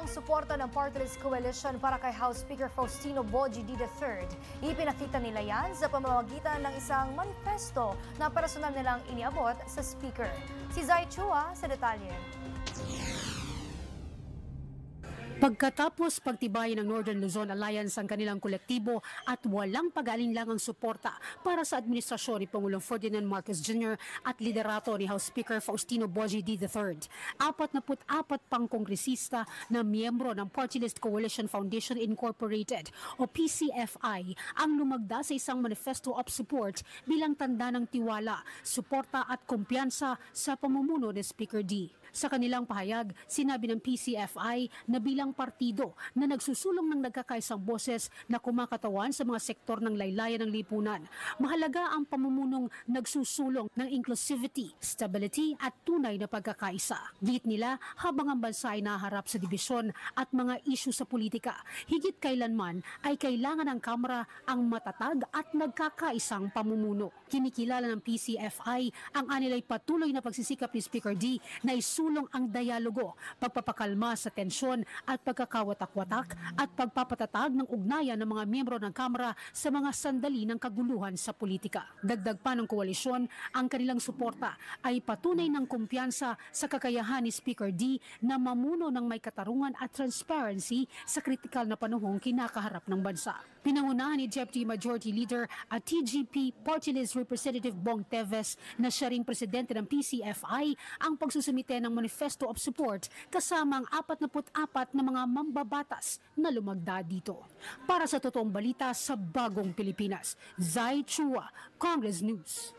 ang suporta ng Party List Coalition para kay House Speaker Faustino Bogie D. III. Ipinakita nila yan sa pamamagitan ng isang manifesto na personal nilang iniabot sa Speaker. Si Zai Chua sa detalye. Pagkatapos pagtibayin ng Northern Luzon Alliance ang kanilang kolektibo at walang pag-alinlangang suporta para sa administrasyon ni Pangulong Ferdinand Marcos Jr. at liderato ni House Speaker Faustino Bogie D. III, 44 pang kongresista na miyembro ng Party List Coalition Foundation Incorporated o PCFI ang lumagda sa isang manifesto of support bilang tanda ng tiwala, suporta at kumpiyansa sa pamumuno ni Speaker D. Sa kanilang pahayag, sinabi ng PCFI na bilang partido na nagsusulong ng nagkakaisang boses na kumakatawan sa mga sektor ng laylayan ng lipunan, mahalaga ang pamumunong nagsusulong ng inclusivity, stability at tunay na pagkakaisa. Git nila habang ang bansa ay naharap sa dibisyon at mga isyu sa politika, higit kailanman ay kailangan ng Kamara ang matatag at nagkakaisang pamumuno. Kinikilala ng PCFI ang anilay patuloy na pagsisikap ni Speaker D na sulong ang dialogo, pagpapakalma sa tensyon at pagkakawatak-watak at pagpapatatag ng ugnayan ng mga miyembro ng Kamara sa mga sandali ng kaguluhan sa politika. Dagdag pa ng koalisyon, ang kanilang suporta ay patunay ng kumpiyansa sa kakayahan ni Speaker D na mamuno ng may katarungan at transparency sa kritikal na panahong kinakaharap ng bansa. Pinangunahan ni Deputy Majority Leader at TGP Party List Representative Bong Teves na siya ring presidente ng PCFI ang pagsusumite ng manifesto of support kasama ang 44 na mga mambabatas na lumagda dito. Para sa totoong balita sa Bagong Pilipinas, Zai Chua, Congress News.